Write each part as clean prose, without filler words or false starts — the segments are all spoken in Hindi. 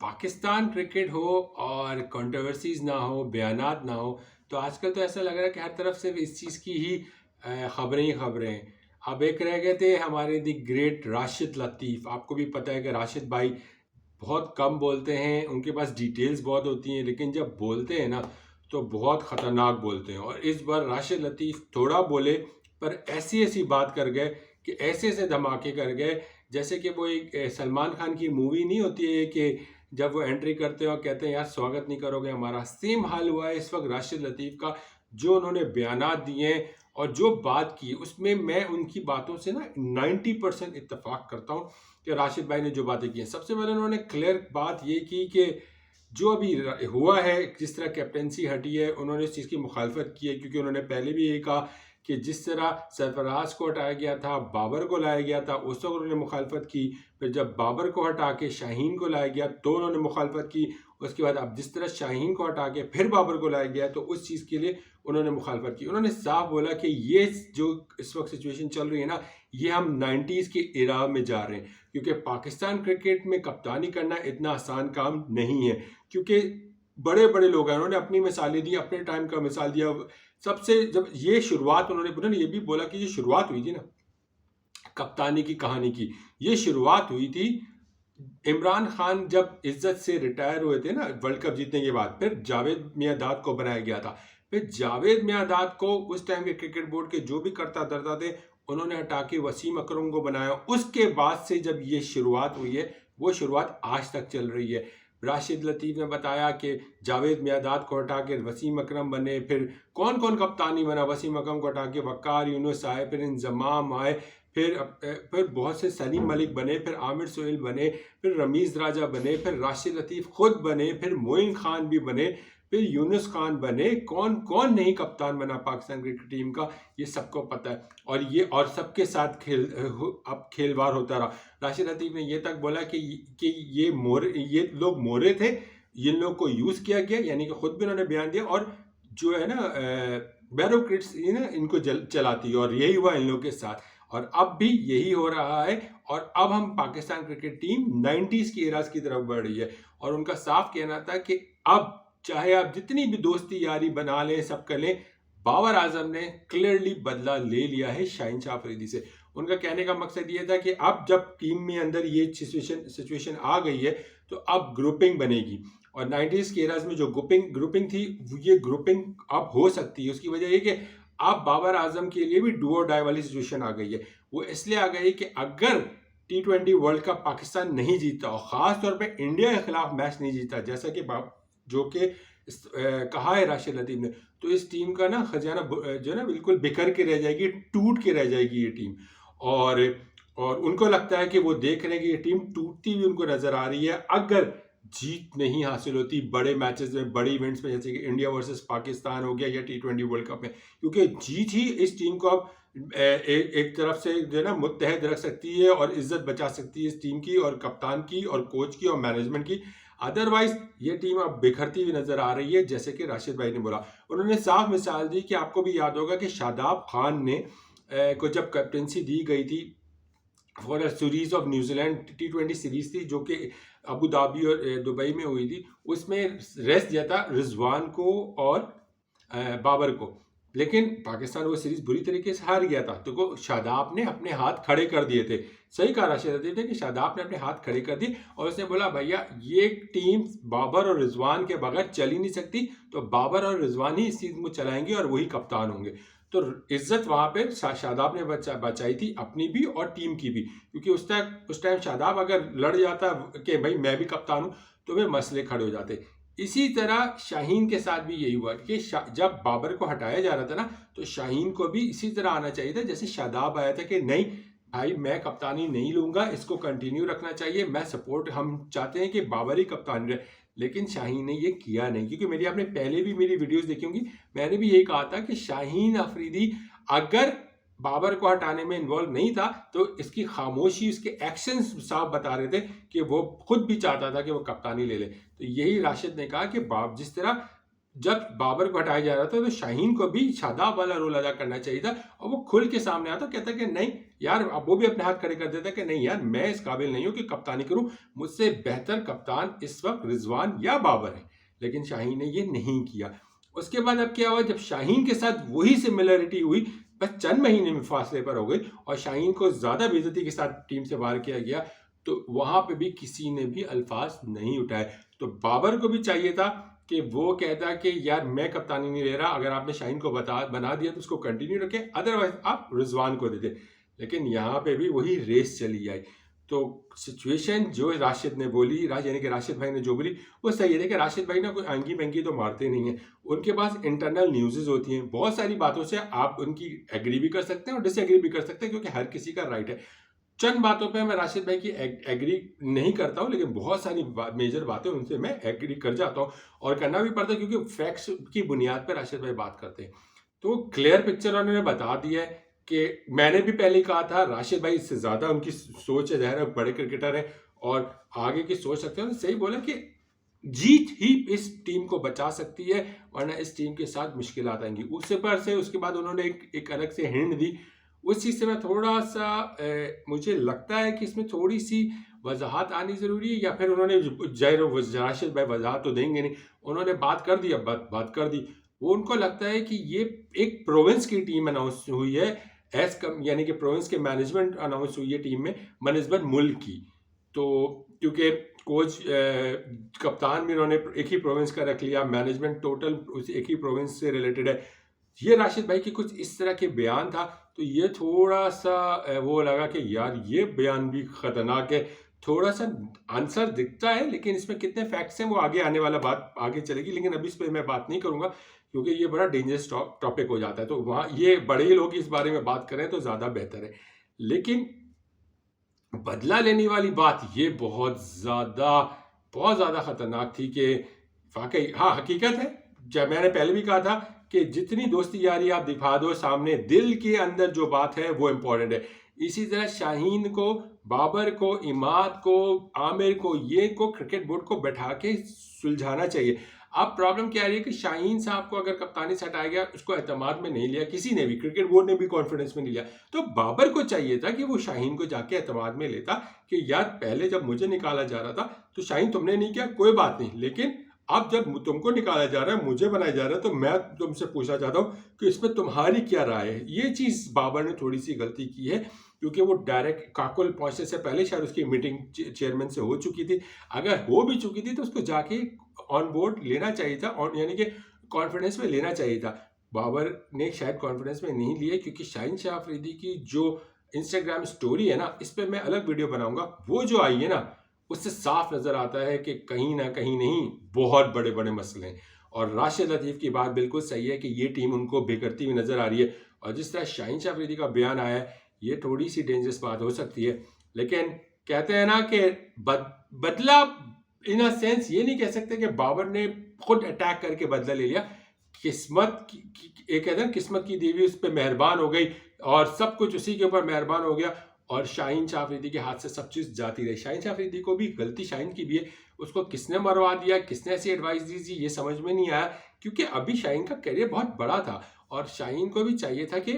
पाकिस्तान क्रिकेट हो और कंट्रोवर्सीज ना हो, बयानात ना हो, तो आजकल तो ऐसा लग रहा है कि हर तरफ सिर्फ इस चीज़ की ही खबरें ही खबरें हैं। अब एक रह गए थे हमारे दी ग्रेट राशिद लतीफ़। आपको भी पता है कि राशिद भाई बहुत कम बोलते हैं, उनके पास डिटेल्स बहुत होती हैं, लेकिन जब बोलते हैं ना तो बहुत ख़तरनाक बोलते हैं। और इस बार राशिद लतीफ़ थोड़ा बोले पर ऐसी ऐसी बात कर गए कि ऐसे ऐसे धमाके कर गए, जैसे कि वो एक सलमान खान की मूवी नहीं होती है कि जब वो एंट्री करते हैं और कहते हैं यार स्वागत नहीं करोगे हमारा। सेम हाल हुआ है इस वक्त राशिद लतीफ़ का। जो उन्होंने बयानात दिए हैं और जो बात की उसमें मैं उनकी बातों से ना 90% इत्तेफाक करता हूँ कि राशिद भाई ने जो बातें की हैं। सबसे पहले उन्होंने क्लियर बात ये की कि जो अभी हुआ है, जिस तरह कैप्टेंसी हटी है, उन्होंने इस चीज़ की मुखालफत की है, क्योंकि उन्होंने पहले भी ये कहा कि जिस तरह सरफराज को हटाया गया था, बाबर को लाया गया था, उस वक्त उन्होंने मुखालफत की। फिर जब बाबर को हटा के शाहीन को लाया गया तो उन्होंने मुखालफत की। उसके बाद अब जिस तरह शाहीन को हटा के फिर बाबर को लाया गया तो उस चीज़ के लिए उन्होंने मुखालफत की। उन्होंने साफ बोला कि ये जो इस वक्त सिचुएशन चल रही है ना, ये हम 90s के इरा में जा रहे हैं, क्योंकि पाकिस्तान क्रिकेट में कप्तानी करना इतना आसान काम नहीं है। क्योंकि बड़े बड़े लोग हैं, उन्होंने अपनी मिसालें दी, अपने टाइम का मिसाल दिया। सबसे जब ये शुरुआत उन्होंने ये भी बोला कि ये शुरुआत हुई थी ना कप्तानी की कहानी की, ये शुरुआत हुई थी इमरान खान जब इज्जत से रिटायर हुए थे ना वर्ल्ड कप जीतने के बाद। फिर जावेद मियांदाद को बनाया गया था। फिर जावेद मियांदाद को उस टाइम के क्रिकेट बोर्ड के जो भी करता धरता थे उन्होंने हटा के वसीम अकरम को बनाया। उसके बाद से जब ये शुरुआत हुई है, वो शुरुआत आज तक चल रही है। राशिद लतीफ़ ने बताया कि जावेद मियांदाद को हटा के वसीम अकरम बने। फिर कौन कौन कप्तानी बना, वसीम अकरम को हटा के वक़ार यूनुस आए, फिर इंजमाम आए, फिर बहुत से सलीम मलिक बने, फिर आमिर सोहेल बने, फिर रमीज़ राजा बने, फिर राशिद लतीफ़ खुद बने, फिर मोइन खान भी बने, फिर यूनुस खान बने। कौन कौन नहीं कप्तान बना पाकिस्तान क्रिकेट टीम का, ये सबको पता है। और सबके साथ अब खेलवार होता रहा। राशिद लतीफ़ ने ये तक बोला कि ये लोग मोरे थे, जिन लोग को यूज़ किया गया, यानी कि खुद भी उन्होंने बयान दिया। और जो है ना बैरोक्रेट्स ना इनको चलाती है, और यही हुआ इन लोगों के साथ और अब भी यही हो रहा है। और अब हम पाकिस्तान क्रिकेट टीम 90s की एराज की तरफ बढ़ रही है। और उनका साफ कहना था कि अब चाहे आप जितनी भी दोस्ती यारी बना लें, सब कर लें, बाबर आजम ने क्लियरली बदला ले लिया है शाहीन शाह अफरीदी से। उनका कहने का मकसद ये था कि अब जब टीम में अंदर ये सिचुएशन आ गई है तो अब ग्रुपिंग बनेगी। और 90s के एराज में जो ग्रुपिंग थी, ये ग्रुपिंग अब हो सकती है। उसकी वजह ये कि अब बाबर आजम के लिए भी डू और डाई वाली सिचुएशन आ गई है। वो इसलिए आ गई कि अगर T20 वर्ल्ड कप पाकिस्तान नहीं जीता और ख़ास तौर पे इंडिया के खिलाफ मैच नहीं जीता, जैसा कि जो कि कहा है राशिद लतीफ़ ने, तो इस टीम का ना खजाना जो है ना बिल्कुल बिखर के रह जाएगी, टूट के रह जाएगी ये टीम। और उनको लगता है कि वो देख रहे हैं कि ये टीम टूटती हुई उनको नज़र आ रही है अगर जीत नहीं हासिल होती बड़े मैचेस में, बड़े इवेंट्स में, जैसे कि इंडिया वर्सेस पाकिस्तान हो गया या T20 वर्ल्ड कप में। क्योंकि जीत ही इस टीम को अब एक तरफ से जो है ना मुत्तहद रख सकती है और इज्जत बचा सकती है इस टीम की और कप्तान की और कोच की और मैनेजमेंट की। अदरवाइज ये टीम अब बिखरती हुई नजर आ रही है, जैसे कि राशिद भाई ने बोला। उन्होंने साफ मिसाल दी कि आपको भी याद होगा कि शादाब खान ने को जब कैप्टेंसी दी गई थी for a series of New Zealand T20 series थी, जो कि अबू धाबी और दुबई में हुई थी, उसमें रेस्ट दिया था रिजवान को और बाबर को। लेकिन पाकिस्तान वो सीरीज बुरी तरीके से हार गया था, तो शादाब ने अपने हाथ खड़े कर दिए थे। सही कहा राशिद लतीफ़ ने कि शादाब ने अपने हाथ खड़े कर दिए और उसने बोला भैया ये टीम बाबर और रिजवान के बगैर चल ही नहीं सकती, तो बाबर और रिजवान ही इस चीज़ को चलाएंगे और वही कप्तान होंगे। तो इज्जत वहाँ पे शादाब ने बचाई थी, अपनी भी और टीम की भी। क्योंकि उस टाइम शादाब अगर लड़ जाता कि भाई मैं भी कप्तान हूँ, तो वे मसले खड़े हो जाते। इसी तरह शाहीन के साथ भी यही हुआ कि जब बाबर को हटाया जा रहा था ना, तो शाहीन को भी इसी तरह आना चाहिए था जैसे शादाब आया था कि नहीं भाई मैं कप्तानी नहीं लूंगा, इसको कंटिन्यू रखना चाहिए, मैं सपोर्ट, हम चाहते हैं कि बाबर ही कप्तान रहे। लेकिन शाहीन ने ये किया नहीं, क्योंकि आपने पहले भी मेरी वीडियोस देखी होंगी, मैंने भी यही कहा था कि शाहीन अफरीदी अगर बाबर को हटाने में इन्वॉल्व नहीं था तो इसकी खामोशी, उसके एक्शंस साफ बता रहे थे कि वो खुद भी चाहता था कि वो कप्तानी ले ले। तो यही राशिद ने कहा कि जिस तरह जब बाबर को हटाया जा रहा था तो शाहीन को भी शादाब वाला रोल अदा करना चाहिए था, और वो खुल के सामने आता, कहता कि नहीं यार, अब वो भी अपने हाथ खड़े कर देता कि नहीं यार, मैं इस काबिल नहीं हूं कि कप्तानी करूं, मुझसे बेहतर कप्तान इस वक्त रिजवान या बाबर है। लेकिन शाहीन ने ये नहीं किया। उसके बाद अब क्या हुआ, जब शाहीन के साथ वही सिमिलरिटी हुई, बस चंद महीने में फासले पर हो गई और शाहीन को ज्यादा बेइज्जती के साथ टीम से बाहर किया गया, तो वहां पे भी किसी ने भी अल्फाज नहीं उठाए। तो बाबर को भी चाहिए था कि वो कहता कि यार मैं कप्तानी नहीं ले रहा, अगर आपने शाहीन को बना दिया तो उसको कंटिन्यू रखें, अदरवाइज आप रिजवान को दे दें। लेकिन यहाँ पे भी वही रेस चली आई। तो सिचुएशन जो राशिद ने बोली, यानी कि राशिद भाई ने जो बोली वो सही है। देखिए राशिद भाई ना कोई आंगी पेंगी तो मारते नहीं है, उनके पास इंटरनल न्यूज़ होती हैं, बहुत सारी बातों से आप उनकी एग्री भी कर सकते हैं और डिसएग्री भी कर सकते हैं, क्योंकि हर किसी का राइट है। चंद बातों पे मैं राशिद भाई की एग्री नहीं करता हूँ, लेकिन बहुत सारी मेजर बातें उनसे मैं एग्री कर जाता हूँ, और करना भी पड़ता है, क्योंकि फैक्ट्स की बुनियाद पर राशिद भाई बात करते हैं। तो क्लियर पिक्चर उन्होंने बता दिया है कि मैंने भी पहले कहा था, राशिद भाई इससे ज़्यादा उनकी सोच है, ज़ाहिर है बड़े क्रिकेटर हैं और आगे की सोच सकते हैं। सही बोला कि जीत ही इस टीम को बचा सकती है, वरना इस टीम के साथ मुश्किल आएंगी। उसके बाद उन्होंने एक अलग से हिंट दी, उस चीज़ से मैं थोड़ा सा मुझे लगता है कि इसमें थोड़ी सी वजाहत आनी ज़रूरी है, या फिर उन्होंने राशिद भाई वजाहत तो देंगे नहीं, उन्होंने बात कर दी, अब बात कर दी। वो उनको लगता है कि ये एक प्रोविंस की टीम अनाउंस हुई है, यानी कि प्रोविंस के मैनेजमेंट अनाउंस हुई है टीम में बनस्बत मुल्क की। तो क्योंकि कोच कप्तान भी उन्होंने एक ही प्रोविंस का रख लिया, मैनेजमेंट टोटल उस एक ही प्रोविंस से रिलेटेड है, ये राशिद भाई की कुछ इस तरह के बयान था। तो ये थोड़ा सा वो लगा कि यार ये बयान भी खतरनाक है, थोड़ा सा आंसर दिखता है, लेकिन इसमें कितने फैक्ट्स हैं वो आगे आने वाला बात आगे चलेगी, लेकिन अभी इस पर मैं बात नहीं करूंगा क्योंकि ये बड़ा डेंजरस टॉपिक हो जाता है। तो वहाँ ये बड़े लोग इस बारे में बात करें तो ज़्यादा बेहतर है। लेकिन बदला लेने वाली बात ये बहुत ज़्यादा खतरनाक थी कि वाकई हाँ हकीकत है, जब मैंने पहले भी कहा था कि जितनी दोस्ती यारी आप दिखा दो सामने, दिल के अंदर जो बात है वो इम्पोर्टेंट है। इसी तरह शाहीन को, बाबर को, इमाद को, आमिर को, ये को क्रिकेट बोर्ड को बैठा के सुलझाना चाहिए। अब प्रॉब्लम क्या आ रही है कि शाहीन साहब को अगर कप्तानी से हटाया गया, उसको एतमाद में नहीं लिया किसी ने भी, क्रिकेट बोर्ड ने भी कॉन्फिडेंस में नहीं लिया, तो बाबर को चाहिए था कि वो शाहीन को जाके एतमाद में लेता कि यार पहले जब मुझे निकाला जा रहा था तो शाहीन तुमने नहीं किया, कोई बात नहीं, लेकिन अब जब तुमको निकाला जा रहा है, मुझे बनाया जा रहा है, तो मैं तुमसे पूछना चाहता हूँ कि इसमें तुम्हारी क्या राय है। ये चीज़ बाबर ने थोड़ी सी गलती की है, क्योंकि वो डायरेक्ट काकुल पहुंचने से पहले शायद उसकी मीटिंग चेयरमैन से हो चुकी थी। अगर हो भी चुकी थी तो उसको जाके ऑन बोर्ड लेना चाहिए था, और यानी कि कॉन्फिडेंस में लेना चाहिए था। बाबर ने शायद कॉन्फिडेंस में नहीं लिए, क्योंकि शाहीन शाह अफरीदी की जो इंस्टाग्राम स्टोरी है ना, इस पर मैं अलग वीडियो बनाऊंगा, वो जो आई है ना, उससे साफ नजर आता है कि कहीं ना कहीं नहीं, बहुत बड़े बड़े मसले हैं। और राशिद लतीफ़ की बात बिल्कुल सही है कि ये टीम उनको बिगड़ती हुई नजर आ रही है, और जिस तरह शाहीन शाह अफरीदी का बयान आया है, ये थोड़ी सी डेंजरस बात हो सकती है। लेकिन कहते हैं ना कि बदला इन अ सेंस ये नहीं कह सकते कि बाबर ने खुद अटैक करके बदला ले लिया। किस्मत एक कहते हैं किस्मत की देवी उस पर मेहरबान हो गई और सब कुछ उसी के ऊपर मेहरबान हो गया, और शाहीन शाह अफरीदी के हाथ से सब चीज़ जाती रही। शाहीन शाह अफरीदी को भी गलती शाहीन की भी है, उसको किसने मरवा दिया, किसने ऐसी एडवाइस दी थी, ये समझ में नहीं आया, क्योंकि अभी शाहीन का करियर बहुत बड़ा था और शाहीन को भी चाहिए था कि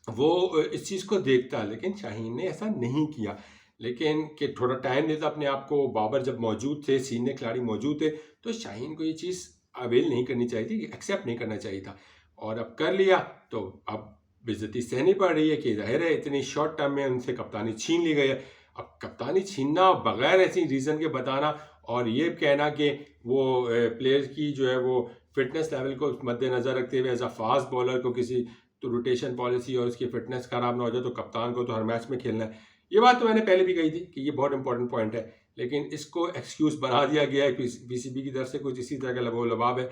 वो इस चीज़ को देखता, लेकिन शाहीन ने ऐसा नहीं किया। लेकिन कि थोड़ा टाइम देता अपने आप को, बाबर जब मौजूद थे, सीनियर खिलाड़ी मौजूद थे, तो शाहीन को ये चीज़ अवेल नहीं करनी चाहिए थी, एक्सेप्ट नहीं करना चाहिए था, और अब कर लिया तो अब बेइज्जती सहनी पड़ रही है कि ज़ाहिर है इतनी शॉर्ट टर्म में उनसे कप्तानी छीन ली गई है। अब कप्तानी छीनना बगैर ऐसी रीज़न के बताना और ये कहना कि वो प्लेयर की जो है वो फिटनेस लेवल को मद्देनज़र रखते हुए एज अ फास्ट बॉलर को किसी तो रोटेशन पॉलिसी और उसकी फिटनेस खराब ना हो जाए तो कप्तान को तो हर मैच में खेलना है, ये बात तो मैंने पहले भी कही थी कि ये बहुत इंपॉर्टेंट पॉइंट है, लेकिन इसको एक्सक्यूज़ बना दिया गया है, पीसीबी की तरफ से कुछ इसी तरह का लबो लबाब है।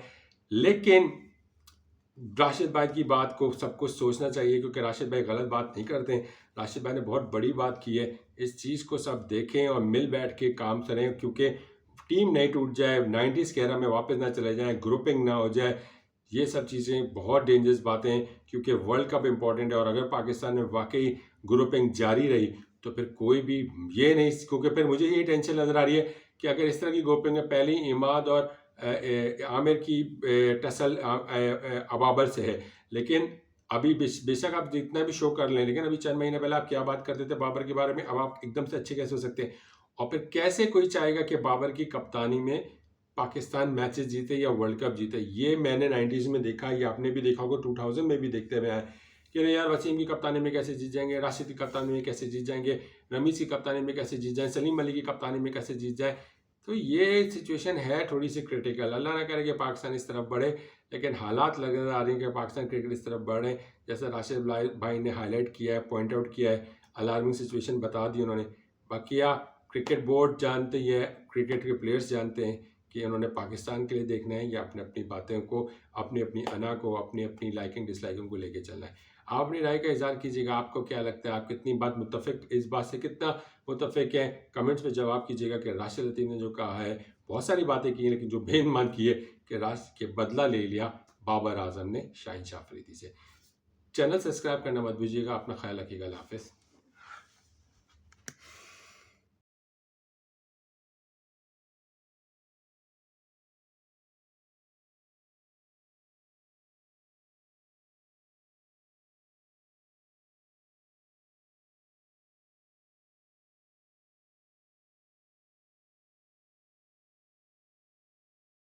लेकिन राशिद भाई की बात को सब कुछ सोचना चाहिए, क्योंकि राशिद भाई गलत बात नहीं करते हैं, राशिद भाई ने बहुत बड़ी बात की है। इस चीज़ को सब देखें और मिल बैठ के काम करें, क्योंकि टीम नहीं टूट जाए, 90s के एरा में वापस ना चले जाएं, ग्रुपिंग ना हो जाए, ये सब चीज़ें बहुत डेंजरस बातें हैं, क्योंकि वर्ल्ड कप इम्पॉर्टेंट है। और अगर पाकिस्तान में वाकई ग्रुपिंग जारी रही तो फिर कोई भी ये नहीं, क्योंकि फिर मुझे ये टेंशन नज़र आ रही है कि अगर इस तरह की ग्रुपिंग है, पहले ही इमाद और आमिर की टसल अबाबर से है। लेकिन अभी बेशक आप जितना भी शो कर लें, लेकिन अभी चंद महीने पहले आप क्या बात करते थे बाबर के बारे में, अब आप एकदम से अच्छे कैसे हो सकते हैं? और फिर कैसे कोई चाहेगा कि बाबर की कप्तानी में पाकिस्तान मैचेस जीते या वर्ल्ड कप जीते? ये मैंने 90s में देखा, ये आपने भी देखा होगा, 2000 में भी देखते हुए आए कि अरे यार वसीम की कप्तानी में कैसे जीत जाएंगे, राशिद की कप्तानी में कैसे जीत जाएंगे, रमीज की कप्तानी में कैसे जीत जाए, सलीम अली की कप्तानी में कैसे जीत जाए। तो ये सिचुएशन है थोड़ी सी क्रिटिकल। अल्लाह ना करे कि पाकिस्तान इस तरफ बढ़े, लेकिन हालात नजर आ रही हैं कि पाकिस्तान क्रिकेट इस तरफ बढ़े। जैसा राशिद भाई ने हाईलाइट किया है, पॉइंट आउट किया है, अलार्मिंग सिचुएशन बता दी उन्होंने। बाकी क्रिकेट बोर्ड जानते ही है, क्रिकेट के प्लेयर्स जानते हैं कि उन्होंने पाकिस्तान के लिए देखना है या अपने अपनी बातें को, अपनी अपनी अना को, अपनी अपनी लाइकिंग डिसलाइकिंग को लेके चलना है। आप अपनी राय का इज़हार कीजिएगा, आपको क्या लगता है, आप कितनी बात मुत्तफिक, इस बात से कितना मुत्तफिक है, कमेंट्स में जवाब कीजिएगा कि राशिद लतीफ़ ने जो कहा है, बहुत सारी बातें की हैं, लेकिन जो बेईमान की है कि के बदला ले लिया बाबर आजम ने शाहिन शाह अफरीदी से। चैनल सब्सक्राइब करना मत भूलिएगा। अपना ख्याल रखिएगा। अल्लाह हाफ़िज़।